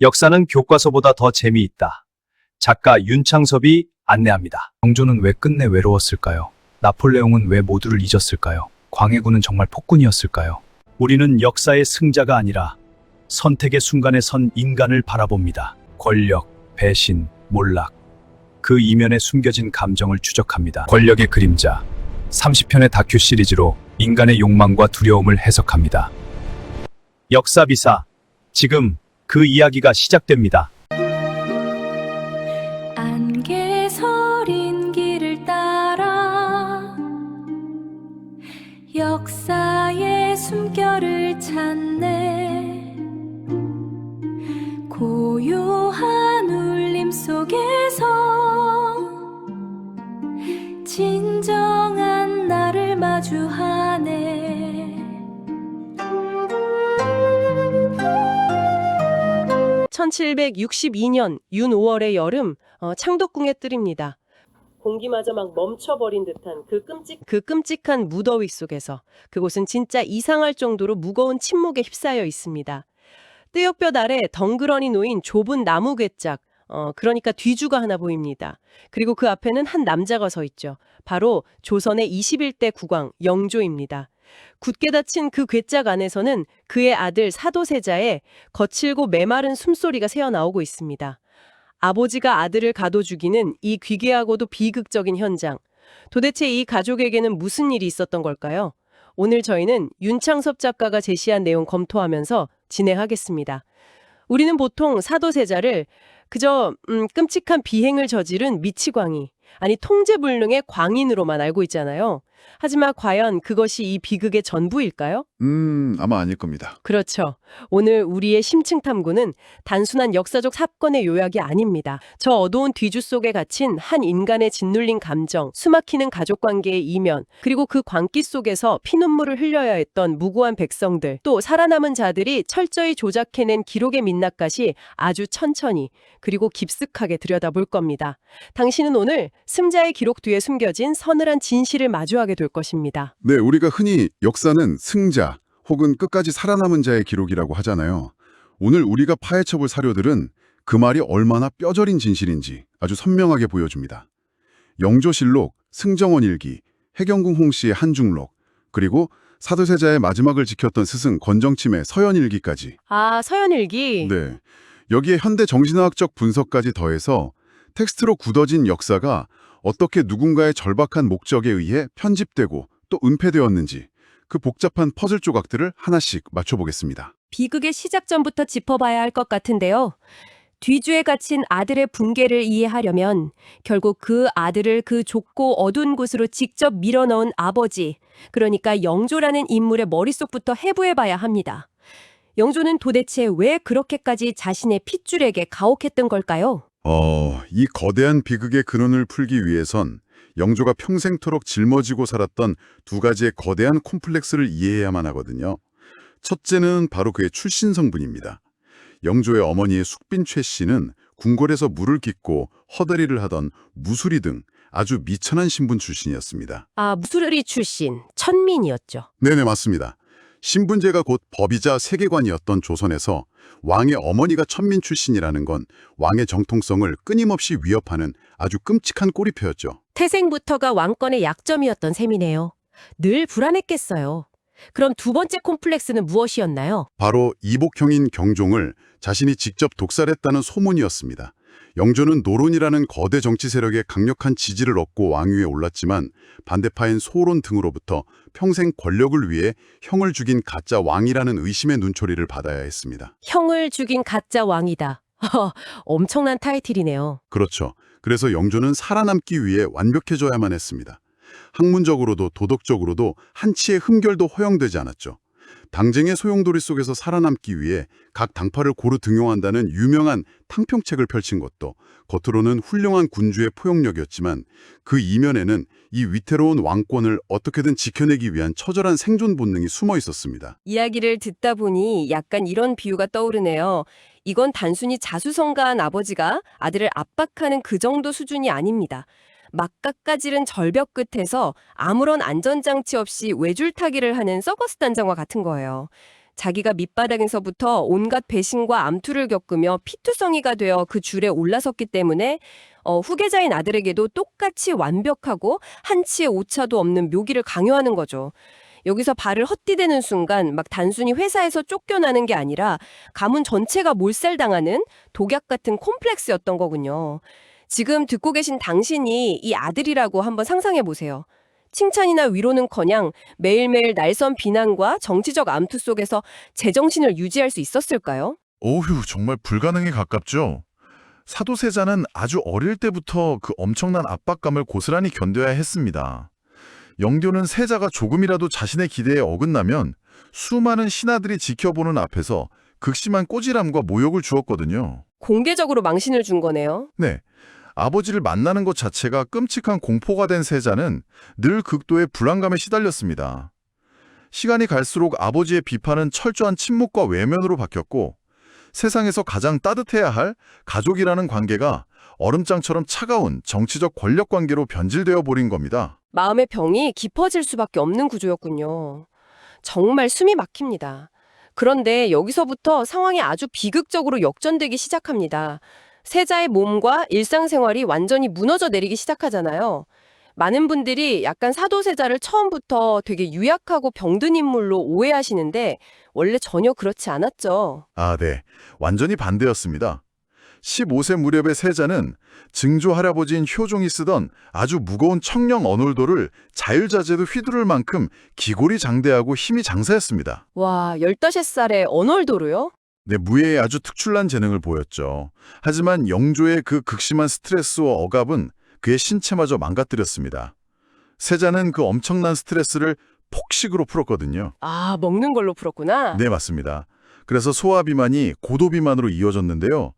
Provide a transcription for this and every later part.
역사는 교과서보다 더 재미있다. 작가 윤창섭이 안내합니다. 영조는 왜 끝내 외로웠을까요? 나폴레옹은 왜 모두를 잊었을까요? 광해군은 정말 폭군이었을까요? 우리는 역사의 승자가 아니라 선택의 순간에 선 인간을 바라봅니다. 권력, 배신, 몰락. 그 이면에 숨겨진 감정을 추적합니다. 권력의 그림자. 30편의 다큐 시리즈로 인간의 욕망과 두려움을 해석합니다. 역사비사. 지금 그 이야기가 시작됩니다. 안개 서린 길을 따라 역사의 숨결을 찾네. 고요한 울림 속에서 진정한 나를 마주하네. 1762년 윤 5월의 여름, 창덕궁의 뜰입니다. 공기마저 막 멈춰버린 듯한 그 끔찍한 무더위 속에서 그곳은 진짜 이상할 정도로 무거운 침묵에 휩싸여 있습니다. 뜰옆볕 아래 덩그러니 놓인 좁은 나무 궤짝, 그러니까 뒤주가 하나 보입니다. 그리고 그 앞에는 한 남자가 서 있죠. 바로 조선의 21대 국왕 영조입니다. 굳게 닫힌 그 궤짝 안에서는 그의 아들 사도세자의 거칠고 메마른 숨소리가 새어나오고 있습니다. 아버지가 아들을 가둬 죽이는 이 기괴하고도 비극적인 현장. 도대체 이 가족에게는 무슨 일이 있었던 걸까요? 오늘 저희는 윤창섭 작가가 제시한 내용 검토하면서 진행하겠습니다. 우리는 보통 사도세자를 그저 끔찍한 비행을 저지른 미치광이, 아니 통제불능의 광인으로만 알고 있잖아요. 하지만 과연 그것이 이 비극의 전부일까요? 아마 아닐 겁니다. 그렇죠. 오늘 우리의 심층 탐구는 단순한 역사적 사건의 요약이 아닙니다. 저 어두운 뒤주 속에 갇힌 한 인간의 짓눌린 감정, 수막히는 가족관계의 이면, 그리고 그 광기 속에서 피눈물을 흘려야 했던 무고한 백성들, 또 살아남은 자들이 철저히 조작해낸 기록의 민낯까지 아주 천천히 그리고 깊숙하게 들여다볼 겁니다. 당신은 오늘 승자의 기록 뒤에 숨겨진 서늘한 진실을 마주하게 될 것입니다. 네, 우리가 흔히 역사는 승자 혹은 끝까지 살아남은 자의 기록이라고 하잖아요. 오늘 우리가 파헤쳐볼 사료들은 그 말이 얼마나 뼈저린 진실인지 아주 선명하게 보여줍니다. 영조실록, 승정원일기, 해경궁 홍씨의 한중록, 그리고 사도세자의 마지막을 지켰던 스승 건정침의 서연일기까지. 아, 서연일기. 네, 여기에 현대 정신화학적 분석까지 더해서 텍스트로 굳어진 역사가 어떻게 누군가의 절박한 목적에 의해 편집되고 또 은폐되었는지 그 복잡한 퍼즐 조각들을 하나씩 맞춰보겠습니다. 비극의 시작점부터 짚어봐야 할 것 같은데요. 뒤주에 갇힌 아들의 붕괴를 이해하려면 결국 그 아들을 그 좁고 어두운 곳으로 직접 밀어넣은 아버지, 그러니까 영조라는 인물의 머릿속부터 해부해봐야 합니다. 영조는 도대체 왜 그렇게까지 자신의 핏줄에게 가혹했던 걸까요? 이 거대한 비극의 근원을 풀기 위해선 영조가 평생토록 짊어지고 살았던 두 가지의 거대한 콤플렉스를 이해해야만 하거든요. 첫째는 바로 그의 출신 성분입니다. 영조의 어머니의 숙빈 최 씨는 궁궐에서 물을 깃고 허다리를 하던 무수리 등 아주 미천한 신분 출신이었습니다. 아, 무술리 출신, 천민이었죠. 네네, 맞습니다. 신분제가 곧 법이자 세계관이었던 조선에서 왕의 어머니가 천민 출신이라는 건 왕의 정통성을 끊임없이 위협하는 아주 끔찍한 꼬리표였죠. 태생부터가 왕권의 약점이었던 셈이네요. 늘 불안했겠어요. 그럼 두 번째 콤플렉스는 무엇이었나요? 바로 이복형인 경종을 자신이 직접 독살했다는 소문이었습니다. 영조는 노론이라는 거대 정치 세력의 강력한 지지를 얻고 왕위에 올랐지만 반대파인 소론 등으로부터 평생 권력을 위해 형을 죽인 가짜 왕이라는 의심의 눈초리를 받아야 했습니다. 형을 죽인 가짜 왕이다. 엄청난 타이틀이네요. 그렇죠. 그래서 영조는 살아남기 위해 완벽해져야만 했습니다. 학문적으로도 도덕적으로도 한치의 흠결도 허용되지 않았죠. 당쟁의 소용돌이 속에서 살아남기 위해 각 당파를 고루 등용한다는 유명한 탕평책을 펼친 것도 겉으로는 훌륭한 군주의 포용력이었지만 그 이면에는 이 위태로운 왕권을 어떻게든 지켜내기 위한 처절한 생존 본능이 숨어 있었습니다. 이야기를 듣다 보니 약간 이런 비유가 떠오르네요. 이건 단순히 자수성가한 아버지가 아들을 압박하는 그 정도 수준이 아닙니다. 막깎까지른 절벽 끝에서 아무런 안전장치 없이 외줄타기를 하는 서커스 단장과 같은 거예요. 자기가 밑바닥에서부터 온갖 배신과 암투를 겪으며 피투성이가 되어 그 줄에 올라섰기 때문에 후계자인 아들에게도 똑같이 완벽하고 한치의 오차도 없는 묘기를 강요하는 거죠. 여기서 발을 헛디대는 순간 막 단순히 회사에서 쫓겨나는 게 아니라 가문 전체가 몰살당하는 독약 같은 콤플렉스였던 거군요. 지금 듣고 계신 당신이 이 아들이라고 한번 상상해 보세요. 칭찬이나 위로는커녕 매일매일 날선 비난과 정치적 암투 속에서 제정신을 유지할 수 있었을까요? 오휴, 정말 불가능에 가깝죠. 사도세자는 아주 어릴 때부터 그 엄청난 압박감을 고스란히 견뎌야 했습니다. 영교는 세자가 조금이라도 자신의 기대에 어긋나면 수많은 신하들이 지켜보는 앞에서 극심한 꼬질함과 모욕을 주었거든요. 공개적으로 망신을 준 거네요. 네, 아버지를 만나는 것 자체가 끔찍한 공포가 된 세자는 늘 극도의 불안감에 시달렸습니다. 시간이 갈수록 아버지의 비판은 철저한 침묵과 외면으로 바뀌었고 세상에서 가장 따뜻해야 할 가족이라는 관계가 얼음장처럼 차가운 정치적 권력 관계로 변질되어 버린 겁니다. 마음의 병이 깊어질 수밖에 없는 구조였군요. 정말 숨이 막힙니다. 그런데 여기서부터 상황이 아주 비극적으로 역전되기 시작합니다. 세자의 몸과 일상생활이 완전히 무너져 내리기 시작하잖아요. 많은 분들이 약간 사도세자를 처음부터 되게 유약하고 병든 인물로 오해하시는데 원래 전혀 그렇지 않았죠. 아, 네. 완전히 반대였습니다. 15세 무렵의 세자는 증조 할아버지인 효종이 쓰던 아주 무거운 청령 언올도를 자유자재도 휘두를 만큼 기골이 장대하고 힘이 장사였습니다. 와, 15살에 언얼도로요? 네, 무예에 아주 특출난 재능을 보였죠. 하지만 영조의 그 극심한 스트레스와 억압은 그의 신체마저 망가뜨렸습니다. 세자는 그 엄청난 스트레스를 폭식으로 풀었거든요. 아, 먹는 걸로 풀었구나. 네, 맞습니다. 그래서 소화비만이 고도비만으로 이어졌는데요.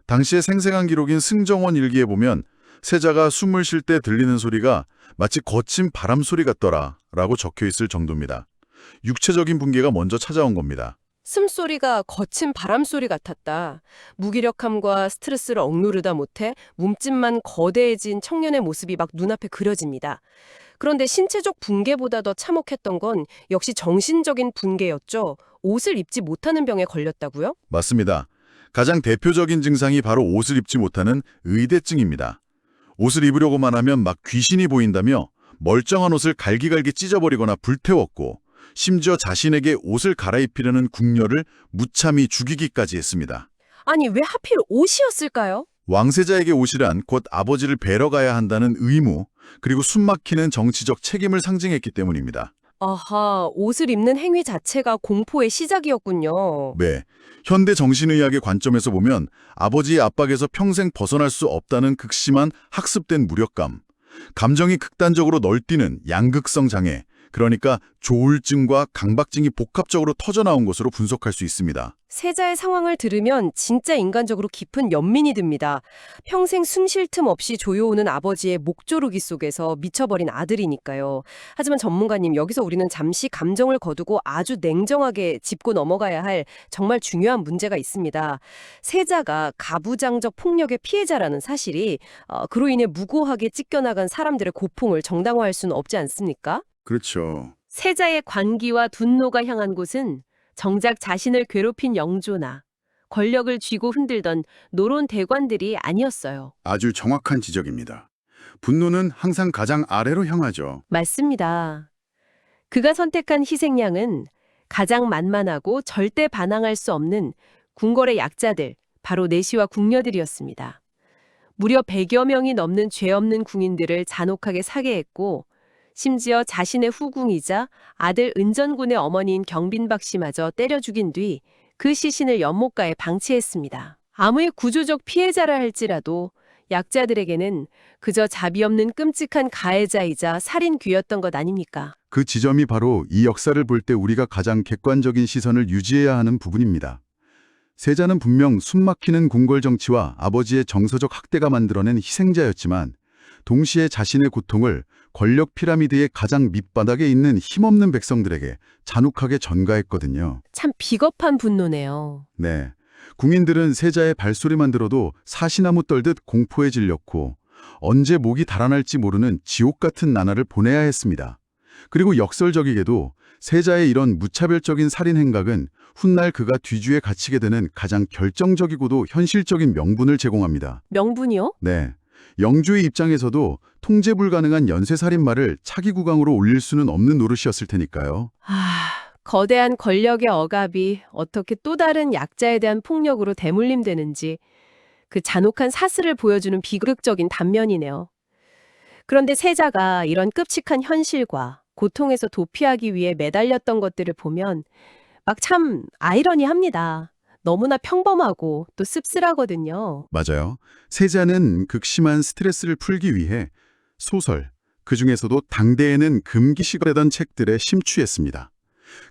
당시의 생생한 기록인 승정원 일기에 보면 세자가 숨을 쉴 때 들리는 소리가 마치 거친 바람 소리 같더라 라고 적혀 있을 정도입니다. 육체적인 붕괴가 먼저 찾아온 겁니다. 숨소리가 거친 바람소리 같았다. 무기력함과 스트레스를 억누르다 못해 몸집만 거대해진 청년의 모습이 막 눈앞에 그려집니다. 그런데 신체적 붕괴보다 더 참혹했던 건 역시 정신적인 붕괴였죠. 옷을 입지 못하는 병에 걸렸다고요? 맞습니다. 가장 대표적인 증상이 바로 옷을 입지 못하는 의대증입니다. 옷을 입으려고만 하면 막 귀신이 보인다며 멀쩡한 옷을 갈기갈기 찢어버리거나 불태웠고 심지어 자신에게 옷을 갈아입히려는 궁녀를 무참히 죽이기까지 했습니다. 아니, 왜 하필 옷이었을까요? 왕세자에게 옷이란 곧 아버지를 뵈러 가야 한다는 의무, 그리고 숨막히는 정치적 책임을 상징했기 때문입니다. 아하, 옷을 입는 행위 자체가 공포의 시작이었군요. 네, 현대 정신의학의 관점에서 보면 아버지의 압박에서 평생 벗어날 수 없다는 극심한 학습된 무력감, 감정이 극단적으로 널뛰는 양극성 장애, 그러니까 조울증과 강박증이 복합적으로 터져나온 것으로 분석할 수 있습니다. 세자의 상황을 들으면 진짜 인간적으로 깊은 연민이 듭니다. 평생 숨 쉴 틈 없이 조여오는 아버지의 목조르기 속에서 미쳐버린 아들이니까요. 하지만 전문가님, 여기서 우리는 잠시 감정을 거두고 아주 냉정하게 짚고 넘어가야 할 정말 중요한 문제가 있습니다. 세자가 가부장적 폭력의 피해자라는 사실이 그로 인해 무고하게 찢겨나간 사람들의 고통을 정당화할 수는 없지 않습니까? 그렇죠. 세자의 관기와 분노가 향한 곳은 정작 자신을 괴롭힌 영조나 권력을 쥐고 흔들던 노론 대관들이 아니었어요. 아주 정확한 지적입니다. 분노는 항상 가장 아래로 향하죠. 맞습니다. 그가 선택한 희생양은 가장 만만하고 절대 반항할 수 없는 궁궐의 약자들, 바로 내시와 궁녀들이었습니다. 무려 100여 명이 넘는 죄 없는 궁인들을 잔혹하게 살해했고 심지어 자신의 후궁이자 아들 은전군의 어머니인 경빈박 씨마저 때려 죽인 뒤 그 시신을 연못가에 방치했습니다. 아무리 구조적 피해자라 할지라도 약자들에게는 그저 자비 없는 끔찍한 가해자이자 살인귀였던 것 아닙니까? 그 지점이 바로 이 역사를 볼 때 우리가 가장 객관적인 시선을 유지해야 하는 부분입니다. 세자는 분명 숨막히는 궁궐 정치와 아버지의 정서적 학대가 만들어낸 희생자였지만 동시에 자신의 고통을 권력 피라미드의 가장 밑바닥에 있는 힘없는 백성들에게 잔혹하게 전가했거든요. 참 비겁한 분노네요. 네, 궁인들은 세자의 발소리만 들어도 사시나무 떨듯 공포에 질렸고 언제 목이 달아날지 모르는 지옥 같은 나날을 보내야 했습니다. 그리고 역설적이게도 세자의 이런 무차별적인 살인 행각은 훗날 그가 뒤주에 갇히게 되는 가장 결정적이고도 현실적인 명분을 제공합니다. 명분이요? 네. 영주의 입장에서도 통제 불가능한 연쇄살인마를 차기 국왕으로 올릴 수는 없는 노릇이었을 테니까요. 거대한 권력의 억압이 어떻게 또 다른 약자에 대한 폭력으로 대물림되는지 그 잔혹한 사슬을 보여주는 비극적인 단면이네요. 그런데 세자가 이런 끔찍한 현실과 고통에서 도피하기 위해 매달렸던 것들을 보면 막 참 아이러니합니다. 너무나 평범하고 또 씁쓸하거든요. 맞아요. 세자는 극심한 스트레스를 풀기 위해 소설, 그중에서도 당대에는 금기시되던 책들에 심취했습니다.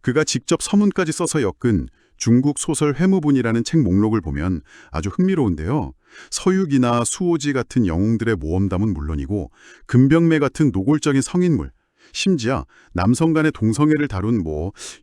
그가 직접 서문까지 써서 엮은 중국 소설 회무분이라는 책 목록을 보면 아주 흥미로운데요. 서육이나 수오지 같은 영웅들의 모험담은 물론이고 금병매 같은 노골적인 성인물, 심지어 남성 간의 동성애를 다룬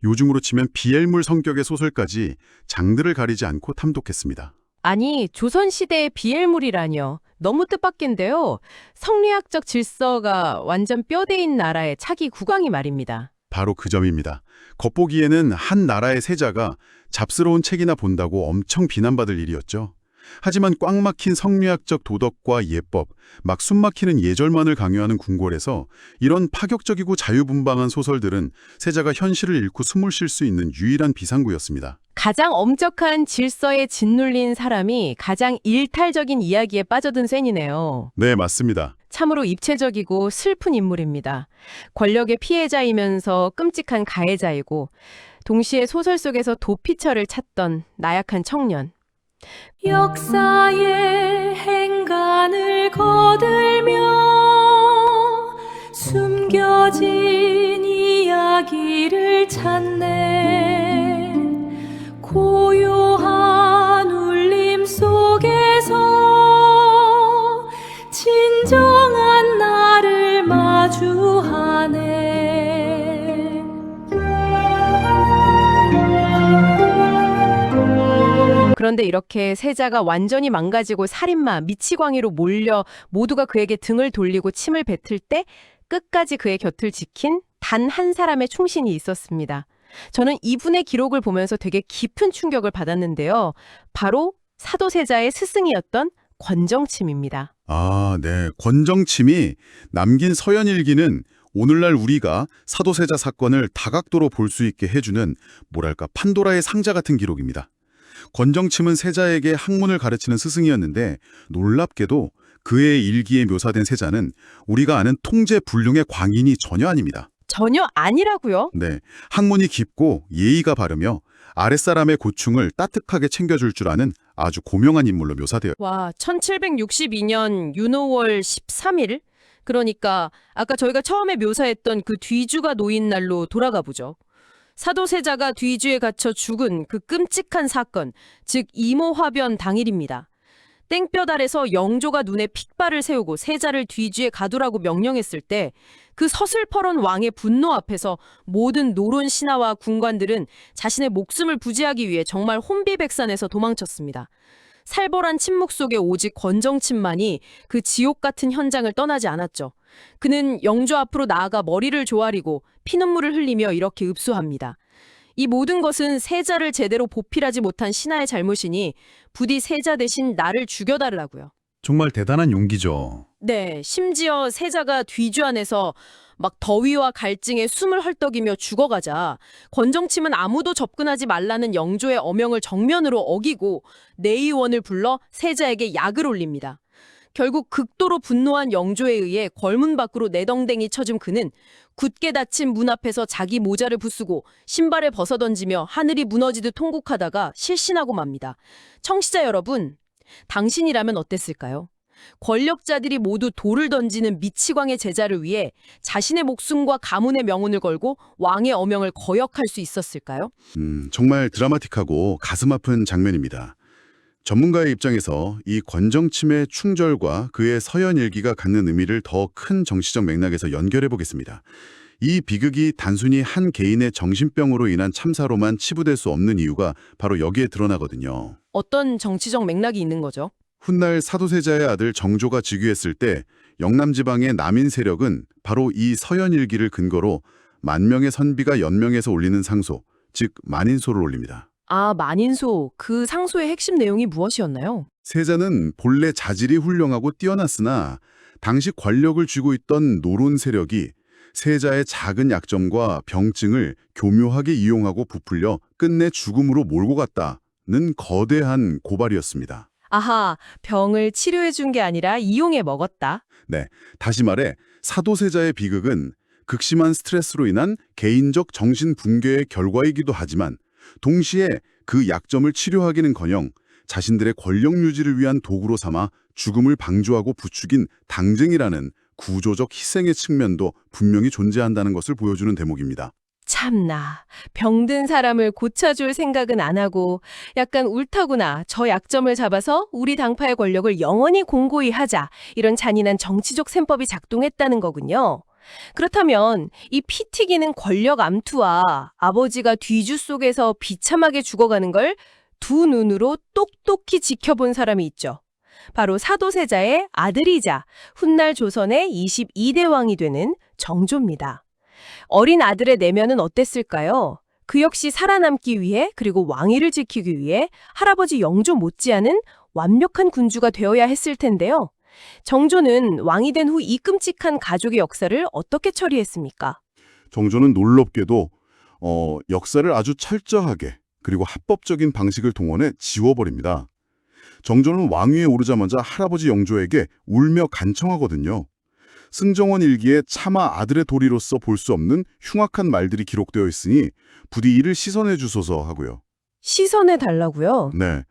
요즘으로 치면 비엘물 성격의 소설까지 장르를 가리지 않고 탐독했습니다. 아니, 조선시대의 비엘물이라뇨. 너무 뜻밖인데요. 성리학적 질서가 완전 뼈대인 나라의 차기 국왕이 말입니다. 바로 그 점입니다. 겉보기에는 한 나라의 세자가 잡스러운 책이나 본다고 엄청 비난받을 일이었죠. 하지만 꽉 막힌 성리학적 도덕과 예법, 막 숨막히는 예절만을 강요하는 궁궐에서 이런 파격적이고 자유분방한 소설들은 세자가 현실을 잃고 숨을 쉴 수 있는 유일한 비상구였습니다. 가장 엄격한 질서에 짓눌린 사람이 가장 일탈적인 이야기에 빠져든 셈이네요. 네, 맞습니다. 참으로 입체적이고 슬픈 인물입니다. 권력의 피해자이면서 끔찍한 가해자이고 동시에 소설 속에서 도피처를 찾던 나약한 청년. 역사의 행간을 거들며 숨겨진 이야기를 찾네. 고요한 울림 속에서 진정한 나를 마주하네. 그런데 이렇게 세자가 완전히 망가지고 살인마, 미치광이로 몰려 모두가 그에게 등을 돌리고 침을 뱉을 때 끝까지 그의 곁을 지킨 단 한 사람의 충신이 있었습니다. 저는 이분의 기록을 보면서 되게 깊은 충격을 받았는데요. 바로 사도세자의 스승이었던 권정침입니다. 아, 네. 권정침이 남긴 서연일기는 오늘날 우리가 사도세자 사건을 다각도로 볼 수 있게 해주는 판도라의 상자 같은 기록입니다. 권정침은 세자에게 학문을 가르치는 스승이었는데 놀랍게도 그의 일기에 묘사된 세자는 우리가 아는 통제 불능의 광인이 전혀 아닙니다. 전혀 아니라고요? 네, 학문이 깊고 예의가 바르며 아랫사람의 고충을 따뜻하게 챙겨줄 줄 아는 아주 고명한 인물로 묘사돼요. 와, 1762년 윤호월 13일? 그러니까 아까 저희가 처음에 묘사했던 그 뒤주가 놓인 날로 돌아가 보죠. 사도세자가 뒤주에 갇혀 죽은 그 끔찍한 사건, 즉 이모화변 당일입니다. 땡볕 아래서 영조가 눈에 픽발을 세우고 세자를 뒤주에 가두라고 명령했을 때 그 서슬퍼런 왕의 분노 앞에서 모든 노론 신하와 군관들은 자신의 목숨을 부지하기 위해 정말 혼비백산에서 도망쳤습니다. 살벌한 침묵 속에 오직 권정침만이 그 지옥 같은 현장을 떠나지 않았죠. 그는 영조 앞으로 나아가 머리를 조아리고 피눈물을 흘리며 이렇게 읍소합니다. 이 모든 것은 세자를 제대로 보필하지 못한 신하의 잘못이니 부디 세자 대신 나를 죽여달라고요. 정말 대단한 용기죠. 네, 심지어 세자가 뒤주 안에서 막 더위와 갈증에 숨을 헐떡이며 죽어가자 권정침은 아무도 접근하지 말라는 영조의 어명을 정면으로 어기고 내의원을 불러 세자에게 약을 올립니다. 결국 극도로 분노한 영조에 의해 걸문 밖으로 내덩댕이 쳐준 그는 굳게 닫힌 문 앞에서 자기 모자를 부수고 신발을 벗어던지며 하늘이 무너지듯 통곡하다가 실신하고 맙니다. 청취자 여러분, 당신이라면 어땠을까요? 권력자들이 모두 돌을 던지는 미치광의 제자를 위해 자신의 목숨과 가문의 명운을 걸고 왕의 어명을 거역할 수 있었을까요? 정말 드라마틱하고 가슴 아픈 장면입니다. 전문가의 입장에서 이 권정침의 충절과 그의 서연일기가 갖는 의미를 더 큰 정치적 맥락에서 연결해 보겠습니다. 이 비극이 단순히 한 개인의 정신병으로 인한 참사로만 치부될 수 없는 이유가 바로 여기에 드러나거든요. 어떤 정치적 맥락이 있는 거죠? 훗날 사도세자의 아들 정조가 즉위했을 때 영남지방의 남인 세력은 바로 이 서연일기를 근거로 만명의 선비가 연명해서 올리는 상소, 즉 만인소를 올립니다. 아, 만인소. 그 상소의 핵심 내용이 무엇이었나요? 세자는 본래 자질이 훌륭하고 뛰어났으나 당시 권력을 쥐고 있던 노론 세력이 세자의 작은 약점과 병증을 교묘하게 이용하고 부풀려 끝내 죽음으로 몰고 갔다는 거대한 고발이었습니다. 아하, 병을 치료해 준 게 아니라 이용해 먹었다. 네, 다시 말해 사도세자의 비극은 극심한 스트레스로 인한 개인적 정신 붕괴의 결과이기도 하지만 동시에 그 약점을 치료하기는커녕 자신들의 권력 유지를 위한 도구로 삼아 죽음을 방조하고 부추긴 당쟁이라는 구조적 희생의 측면도 분명히 존재한다는 것을 보여주는 대목입니다. 참나, 병든 사람을 고쳐줄 생각은 안 하고 약간 옳다구나. 저 약점을 잡아서 우리 당파의 권력을 영원히 공고히 하자. 이런 잔인한 정치적 셈법이 작동했다는 거군요. 그렇다면 이 피 튀기는 권력 암투와 아버지가 뒤주 속에서 비참하게 죽어가는 걸 두 눈으로 똑똑히 지켜본 사람이 있죠. 바로 사도세자의 아들이자 훗날 조선의 22대 왕이 되는 정조입니다. 어린 아들의 내면은 어땠을까요? 그 역시 살아남기 위해 그리고 왕위를 지키기 위해 할아버지 영조 못지않은 완벽한 군주가 되어야 했을 텐데요. 정조는 왕이 된 후 이 끔찍한 가족의 역사를 어떻게 처리했습니까? 정조는 놀랍게도 역사를 아주 철저하게 그리고 합법적인 방식을 동원해 지워버립니다. 정조는 왕위에 오르자마자 할아버지 영조에게 울며 간청하거든요. 승정원 일기에 차마 아들의 도리로서 볼 수 없는 흉악한 말들이 기록되어 있으니 부디 이를 씻어내 주소서 하고요. 씻어내 달라고요? 네,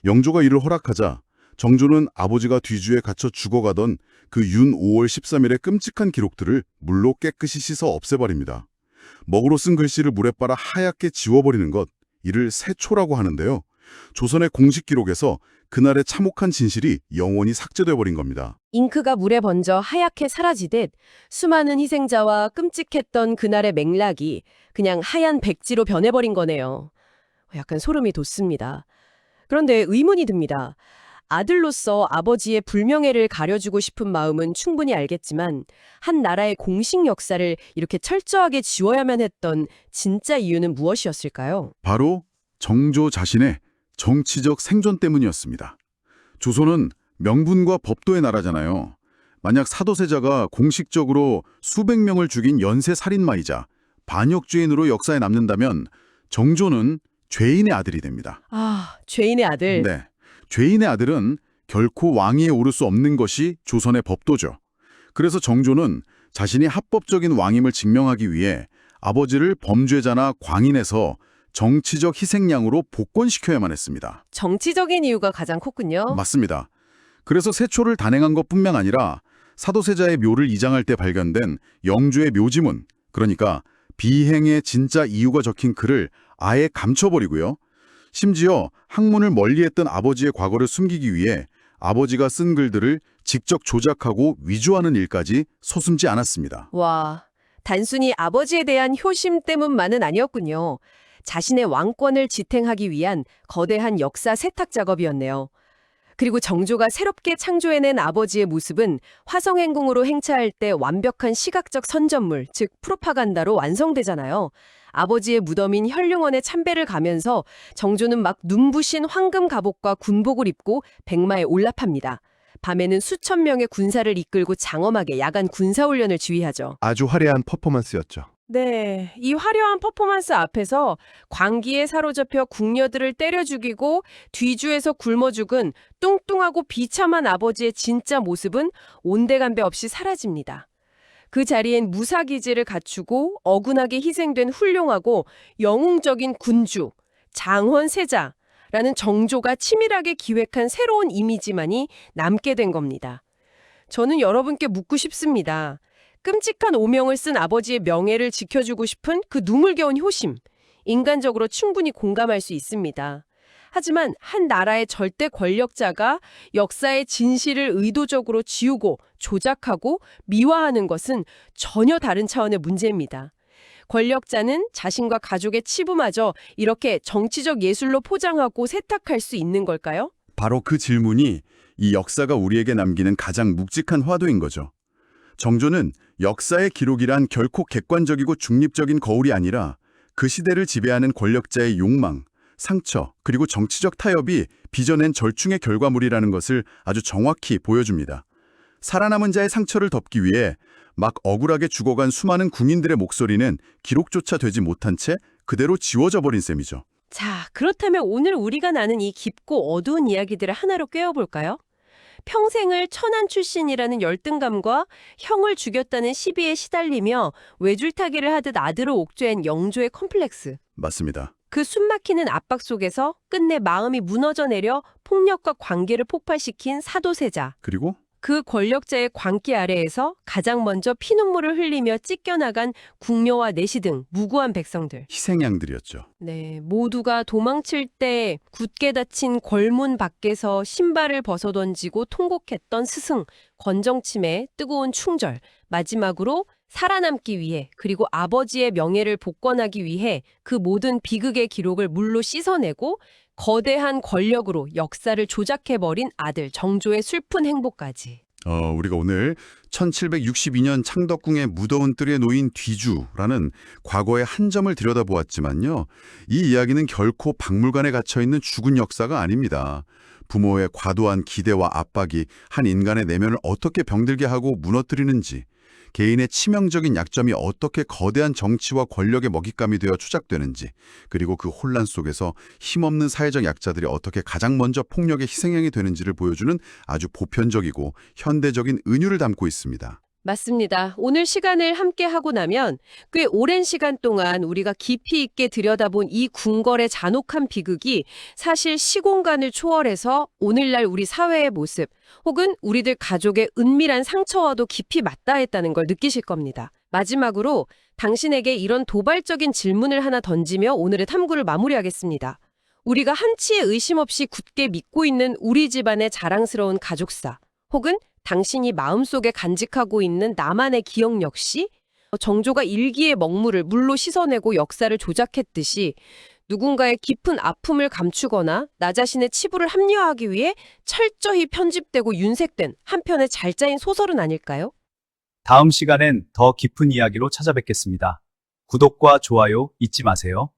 영조가 이를 허락하자 정조는 아버지가 뒤주에 갇혀 죽어가던 그 윤 5월 13일의 끔찍한 기록들을 물로 깨끗이 씻어 없애버립니다. 먹으로 쓴 글씨를 물에 빨아 하얗게 지워버리는 것, 이를 세초라고 하는데요. 조선의 공식 기록에서 그날의 참혹한 진실이 영원히 삭제돼 버린 겁니다. 잉크가 물에 번져 하얗게 사라지듯 수많은 희생자와 끔찍했던 그날의 맥락이 그냥 하얀 백지로 변해버린 거네요. 약간 소름이 돋습니다. 그런데 의문이 듭니다. 아들로서 아버지의 불명예를 가려주고 싶은 마음은 충분히 알겠지만 한 나라의 공식 역사를 이렇게 철저하게 지워야만 했던 진짜 이유는 무엇이었을까요? 바로 정조 자신의 정치적 생존 때문이었습니다. 조선은 명분과 법도의 나라잖아요. 만약 사도세자가 공식적으로 수백 명을 죽인 연쇄 살인마이자 반역죄인으로 역사에 남는다면 정조는 죄인의 아들이 됩니다. 아, 죄인의 아들. 네, 죄인의 아들은 결코 왕위에 오를 수 없는 것이 조선의 법도죠. 그래서 정조는 자신이 합법적인 왕임을 증명하기 위해 아버지를 범죄자나 광인에서 정치적 희생양으로 복권시켜야만 했습니다. 정치적인 이유가 가장 컸군요. 맞습니다. 그래서 세초를 단행한 것뿐만 아니라 사도세자의 묘를 이장할 때 발견된 영조의 묘지문, 그러니까 비행의 진짜 이유가 적힌 글을 아예 감춰버리고요. 심지어 학문을 멀리했던 아버지의 과거를 숨기기 위해 아버지가 쓴 글들을 직접 조작하고 위조하는 일까지 서슴지 않았습니다. 와, 단순히 아버지에 대한 효심 때문만은 아니었군요. 자신의 왕권을 지탱하기 위한 거대한 역사 세탁 작업이었네요. 그리고 정조가 새롭게 창조해낸 아버지의 모습은 화성행궁으로 행차할 때 완벽한 시각적 선전물, 즉 프로파간다로 완성되잖아요. 아버지의 무덤인 현룡원에 참배를 가면서 정조는 막 눈부신 황금 갑옷과 군복을 입고 백마에 올라탑니다. 밤에는 수천 명의 군사를 이끌고 장엄하게 야간 군사훈련을 지휘하죠. 아주 화려한 퍼포먼스였죠. 네, 이 화려한 퍼포먼스 앞에서 광기에 사로잡혀 궁녀들을 때려 죽이고 뒤주에서 굶어 죽은 뚱뚱하고 비참한 아버지의 진짜 모습은 온데간데 없이 사라집니다. 그 자리엔 무사기지를 갖추고 어군하게 희생된 훌륭하고 영웅적인 군주, 장헌세자라는 정조가 치밀하게 기획한 새로운 이미지만이 남게 된 겁니다. 저는 여러분께 묻고 싶습니다. 끔찍한 오명을 쓴 아버지의 명예를 지켜주고 싶은 그 눈물겨운 효심, 인간적으로 충분히 공감할 수 있습니다. 하지만 한 나라의 절대 권력자가 역사의 진실을 의도적으로 지우고 조작하고 미화하는 것은 전혀 다른 차원의 문제입니다. 권력자는 자신과 가족의 치부마저 이렇게 정치적 예술로 포장하고 세탁할 수 있는 걸까요? 바로 그 질문이 이 역사가 우리에게 남기는 가장 묵직한 화두인 거죠. 정조는 역사의 기록이란 결코 객관적이고 중립적인 거울이 아니라 그 시대를 지배하는 권력자의 욕망, 상처, 그리고 정치적 타협이 빚어낸 절충의 결과물이라는 것을 아주 정확히 보여줍니다. 살아남은 자의 상처를 덮기 위해 막 억울하게 죽어간 수많은 궁인들의 목소리는 기록조차 되지 못한 채 그대로 지워져 버린 셈이죠. 자, 그렇다면 오늘 우리가 나눈 이 깊고 어두운 이야기들을 하나로 꿰어볼까요? 평생을 천안 출신이라는 열등감과 형을 죽였다는 시비에 시달리며 외줄타기를 하듯 아들을 옥죄한 영조의 컴플렉스. 맞습니다. 그 숨막히는 압박 속에서 끝내 마음이 무너져 내려 폭력과 관계를 폭발시킨 사도세자. 그리고 그 권력자의 광기 아래에서 가장 먼저 피눈물을 흘리며 찢겨나간 궁녀와 내시 등 무고한 백성들. 희생양들이었죠. 네, 모두가 도망칠 때 굳게 닫힌 궐문 밖에서 신발을 벗어던지고 통곡했던 스승, 권정침의 뜨거운 충절, 마지막으로 살아남기 위해 그리고 아버지의 명예를 복권하기 위해 그 모든 비극의 기록을 물로 씻어내고 거대한 권력으로 역사를 조작해버린 아들 정조의 슬픈 행보까지. 우리가 오늘 1762년 창덕궁의 무더운 뜰에 놓인 뒤주라는 과거의 한 점을 들여다보았지만요. 이 이야기는 결코 박물관에 갇혀있는 죽은 역사가 아닙니다. 부모의 과도한 기대와 압박이 한 인간의 내면을 어떻게 병들게 하고 무너뜨리는지, 개인의 치명적인 약점이 어떻게 거대한 정치와 권력의 먹잇감이 되어 추작되는지, 그리고 그 혼란 속에서 힘없는 사회적 약자들이 어떻게 가장 먼저 폭력의 희생양이 되는지를 보여주는 아주 보편적이고 현대적인 은유를 담고 있습니다. 맞습니다. 오늘 시간을 함께 하고 나면 꽤 오랜 시간 동안 우리가 깊이 있게 들여다본 이 궁궐의 잔혹한 비극이 사실 시공간을 초월해서 오늘날 우리 사회의 모습 혹은 우리들 가족의 은밀한 상처와도 깊이 맞닿아있다는 걸 느끼실 겁니다. 마지막으로 당신에게 이런 도발적인 질문을 하나 던지며 오늘의 탐구를 마무리하겠습니다. 우리가 한치의 의심 없이 굳게 믿고 있는 우리 집안의 자랑스러운 가족사 혹은 당신이 마음속에 간직하고 있는 나만의 기억 역시 정조가 일기의 먹물을 물로 씻어내고 역사를 조작했듯이 누군가의 깊은 아픔을 감추거나 나 자신의 치부를 합리화하기 위해 철저히 편집되고 윤색된 한편의 잘 짜인 소설은 아닐까요? 다음 시간엔 더 깊은 이야기로 찾아뵙겠습니다. 구독과 좋아요 잊지 마세요.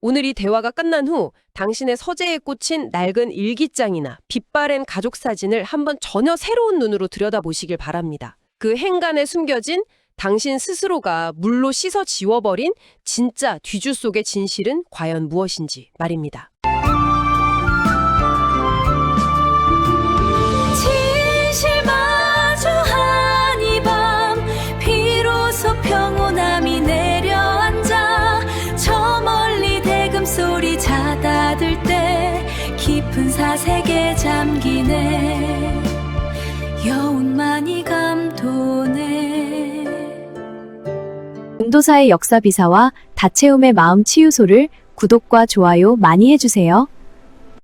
오늘 이 대화가 끝난 후 당신의 서재에 꽂힌 낡은 일기장이나 빛바랜 가족 사진을 한번 전혀 새로운 눈으로 들여다보시길 바랍니다. 그 행간에 숨겨진 당신 스스로가 물로 씻어 지워버린 진짜 뒤주 속의 진실은 과연 무엇인지 말입니다. 진실 마주한 이 밤 비로소 평온함이 내려앉아 저 멀리 대금 소리 잦아들 때 깊은 사색에 잠기네 여운만이 감도네 공도사의 역사비사와 다채움의 마음 치유소를 구독과 좋아요 많이 해주세요.